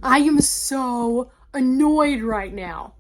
I am so annoyed right now.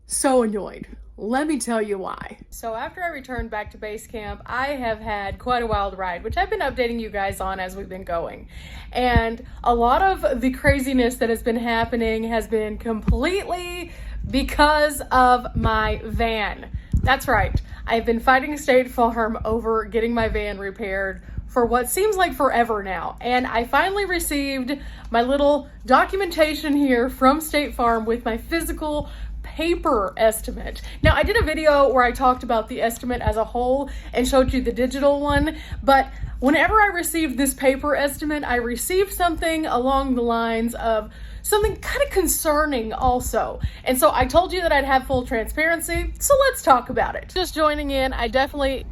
So annoyed. Let me tell you why. So after I returned back to base camp, I have had quite a wild ride, which I've been updating you guys on as we've been going. And a lot of the craziness that has been happening has been completely because of my van. That's right. I've been fighting State Farm over getting my van repaired for what seems like forever now. And I finally received my little documentation here from State Farm with my physical paper estimate. Now, I did a video where I talked about the estimate as a whole and showed you the digital one, but whenever I received this paper estimate, I received something along the lines of something kind of concerning also. And so I told you that I'd have full transparency, so let's talk about it. Just joining in, I definitely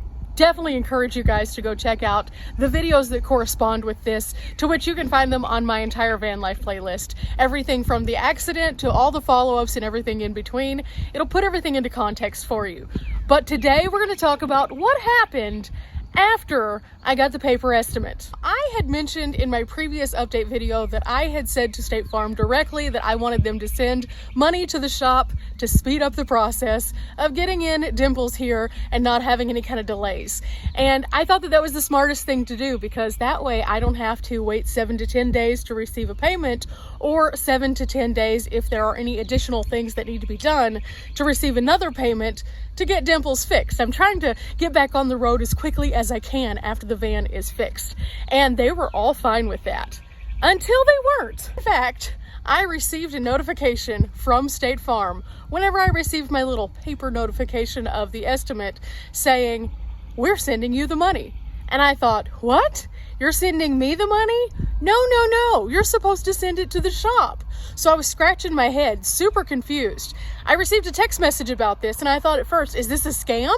encourage you guys to go check out the videos that correspond with this, to which you can find them on my entire van life playlist. Everything from the accident to all the follow-ups and everything in between. It'll put everything into context for you. But today we're going to talk about what happened after I got the paper estimate. I had mentioned in my previous update video that I had said to State Farm directly that I wanted them to send money to the shop to speed up the process of getting in Dimples here and not having any kind of delays. And I thought that that was the smartest thing to do, because that way I don't have to wait 7 to 10 days to receive a payment, or 7 to 10 days if there are any additional things that need to be done to receive another payment to get Dimples fixed. I'm trying to get back on the road as quickly as I can after the van is fixed. And they were all fine with that. Until they weren't. In fact, I received a notification from State Farm whenever I received my little paper notification of the estimate saying, "We're sending you the money." And I thought, what? You're sending me the money? No, you're supposed to send it to the shop. So I was scratching my head, super confused. I received a text message about this, and I thought at first, is this a scam?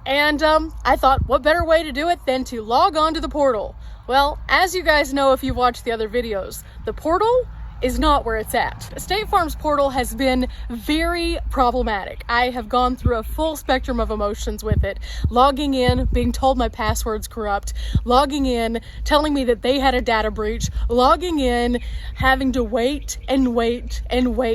And I thought, what better way to do it than to log on to the portal? Well, as you guys know if you've watched the other videos, the portal is not where it's at. State Farm's portal has been very problematic. I have gone through a full spectrum of emotions with it. Logging in, being told my password's corrupt, logging in, telling me that they had a data breach, logging in, having to wait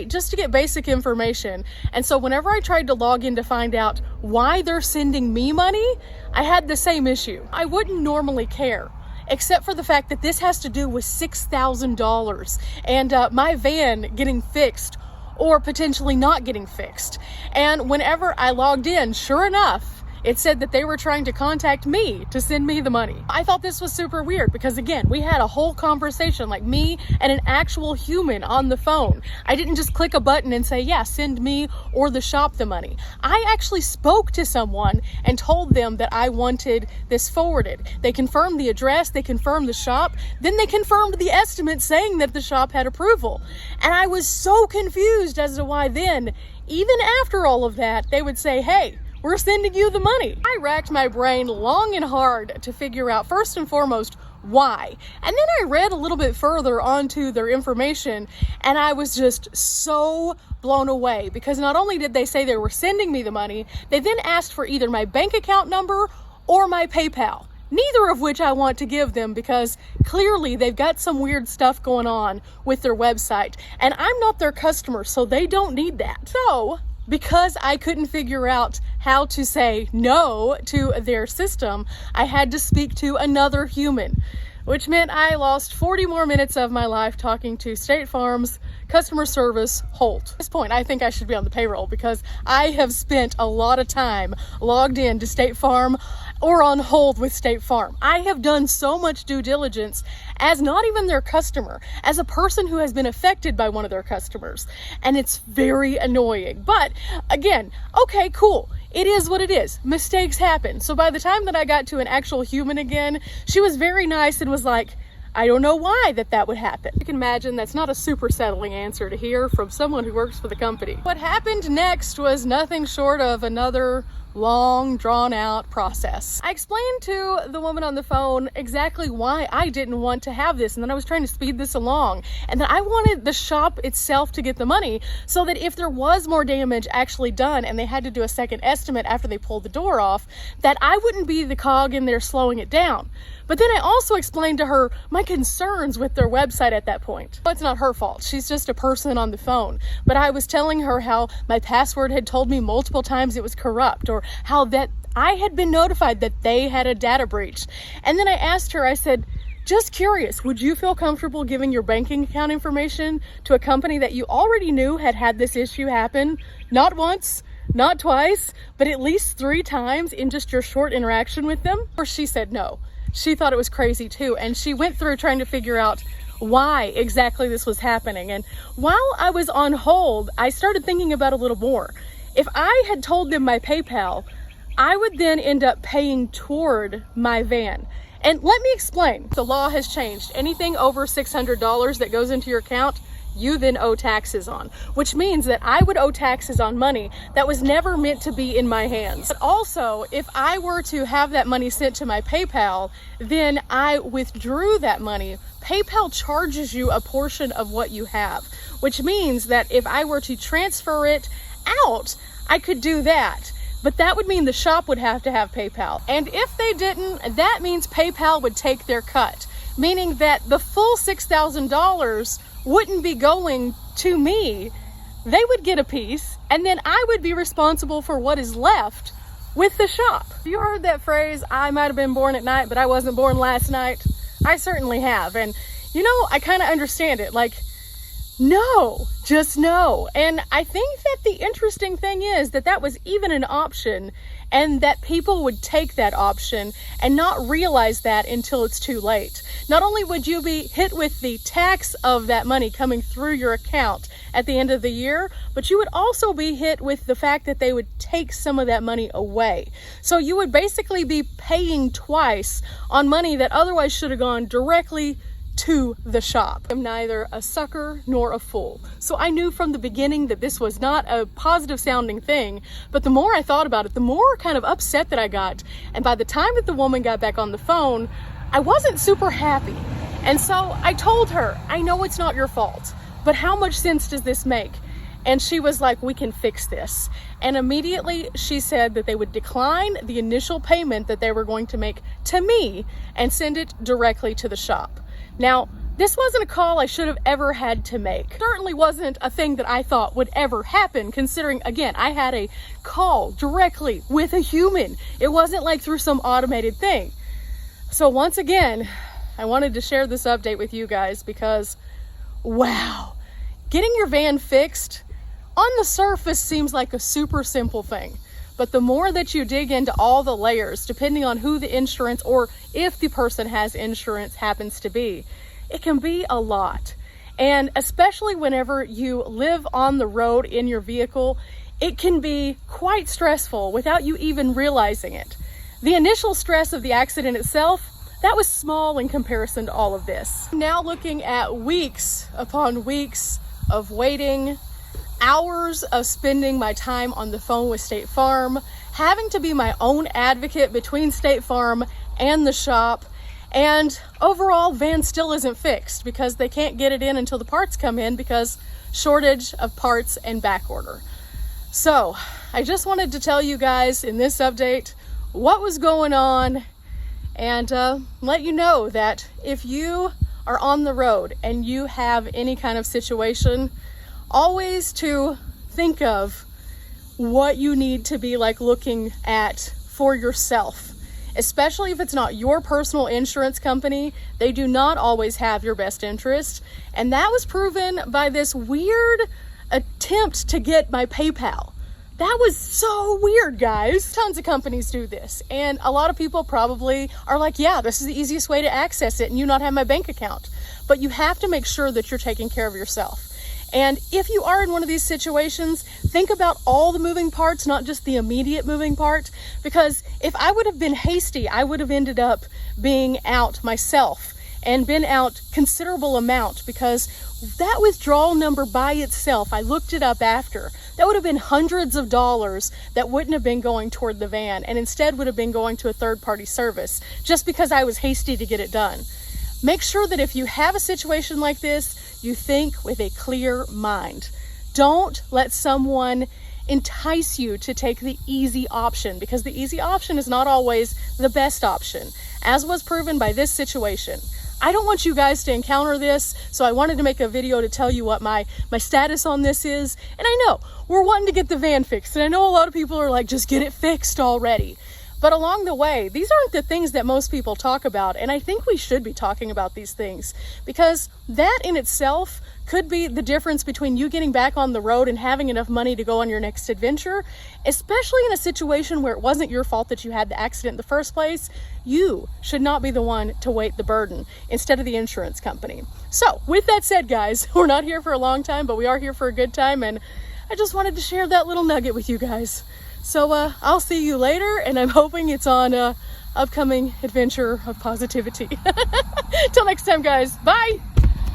just to get basic information. And so whenever I tried to log in to find out why they're sending me money, I had the same issue. I wouldn't normally care, except for the fact that this has to do with $6,000 and my van getting fixed or potentially not getting fixed. And whenever I logged in, sure enough, it said that they were trying to contact me to send me the money. I thought this was super weird because, again, we had a whole conversation, like me and an actual human on the phone. I didn't just click a button and say, yeah, send me or the shop the money. I actually spoke to someone and told them that I wanted this forwarded. They confirmed the address, they confirmed the shop, then they confirmed the estimate saying that the shop had approval. And I was so confused as to why then, even after all of that, they would say, hey, we're sending you the money. I racked my brain long and hard to figure out, first and foremost, why. And then I read a little bit further onto their information, and I was just so blown away, because not only did they say they were sending me the money, they then asked for either my bank account number or my PayPal. Neither of which I want to give them, because clearly they've got some weird stuff going on with their website, and I'm not their customer, so they don't need that. So, because I couldn't figure out how to say no to their system, I had to speak to another human, which meant I lost 40 more minutes of my life talking to State Farm's customer service Holt. At this point, I think I should be on the payroll, because I have spent a lot of time logged in to State Farm or on hold with State Farm. I have done so much due diligence as not even their customer, as a person who has been affected by one of their customers. And it's very annoying. But again, okay, cool. It is what it is. Mistakes happen. So by the time that I got to an actual human again, she was very nice and was like, I don't know why that would happen. You can imagine that's not a super settling answer to hear from someone who works for the company. What happened next was nothing short of another long, drawn-out process. I explained to the woman on the phone exactly why I didn't want to have this, and then I was trying to speed this along, and that I wanted the shop itself to get the money so that if there was more damage actually done and they had to do a second estimate after they pulled the door off, that I wouldn't be the cog in there slowing it down. But then I also explained to her my my concerns with their website at that point. Well, it's not her fault. She's just a person on the phone. But I was telling her how my password had told me multiple times it was corrupt, or how that I had been notified that they had a data breach. And then I asked her, I said, just curious, would you feel comfortable giving your banking account information to a company that you already knew had this issue happen? Not once, not twice, but at least 3 times in just your short interaction with them? Or she said no. She thought it was crazy too, and she went through trying to figure out why exactly this was happening. And while I was on hold, I started thinking about it a little more. If I had told them my PayPal, I would then end up paying toward my van. And let me explain. The law has changed. Anything over $600 that goes into your account, you then owe taxes on, which means that I would owe taxes on money that was never meant to be in my hands. But also, if I were to have that money sent to my PayPal, then I withdrew that money. PayPal charges you a portion of what you have, which means that if I were to transfer it out, I could do that. But that would mean the shop would have to have PayPal. And if they didn't, that means PayPal would take their cut, meaning that the full $6,000 wouldn't be going to me. They would get a piece, and then I would be responsible for what is left with the shop. You heard that phrase, I might have been born at night, but I wasn't born last night. I certainly have. And you know, I kind of understand it. Like, no, just no. And I think that the interesting thing is that that was even an option, and that people would take that option and not realize that until it's too late. Not only would you be hit with the tax of that money coming through your account at the end of the year, but you would also be hit with the fact that they would take some of that money away. So you would basically be paying twice on money that otherwise should have gone directly to the shop. I'm neither a sucker nor a fool. So I knew from the beginning that this was not a positive sounding thing, but the more I thought about it, the more kind of upset that I got. And by the time that the woman got back on the phone, I wasn't super happy. And so I told her, I know it's not your fault, but how much sense does this make? And she was like, we can fix this. And immediately she said that they would decline the initial payment that they were going to make to me and send it directly to the shop. Now, this wasn't a call I should have ever had to make. Certainly wasn't a thing that I thought would ever happen, considering, again, I had a call directly with a human. It wasn't like through some automated thing. So once again, I wanted to share this update with you guys because, wow, getting your van fixed on the surface seems like a super simple thing. But the more that you dig into all the layers, depending on who the insurance or if the person has insurance happens to be, it can be a lot. And especially whenever you live on the road in your vehicle, it can be quite stressful without you even realizing it. The initial stress of the accident itself, that was small in comparison to all of this. Now looking at weeks upon weeks of waiting, hours of spending my time on the phone with State Farm, having to be my own advocate between State Farm and the shop, and overall, van still isn't fixed because they can't get it in until the parts come in because shortage of parts and back order. So I just wanted to tell you guys in this update what was going on and let you know that if you are on the road and you have any kind of situation, always to think of what you need to be like looking at for yourself, especially if it's not your personal insurance company. They do not always have your best interest. And that was proven by this weird attempt to get my PayPal. That was so weird, guys. Tons of companies do this. And a lot of people probably are like, yeah, this is the easiest way to access it and you not have my bank account. But you have to make sure that you're taking care of yourself. And if you are in one of these situations, think about all the moving parts, not just the immediate moving part, because if I would have been hasty, I would have ended up being out myself and been out considerable amount, because that withdrawal number by itself, I looked it up after, that would have been hundreds of dollars that wouldn't have been going toward the van and instead would have been going to a third-party service just because I was hasty to get it done. Make sure that if you have a situation like this, you think with a clear mind. Don't let someone entice you to take the easy option, because the easy option is not always the best option, as was proven by this situation. I don't want you guys to encounter this, so I wanted to make a video to tell you what my status on this is. And I know we're wanting to get the van fixed, and I know a lot of people are like, just get it fixed already. But along the way, these aren't the things that most people talk about, and I think we should be talking about these things, because that in itself could be the difference between you getting back on the road and having enough money to go on your next adventure, especially in a situation where it wasn't your fault that you had the accident in the first place. You should not be the one to weight the burden instead of the insurance company. So with that said, guys, we're not here for a long time, but we are here for a good time, and I just wanted to share that little nugget with you guys. So I'll see you later, and I'm hoping it's on upcoming adventure of positivity. Till next time, guys. Bye.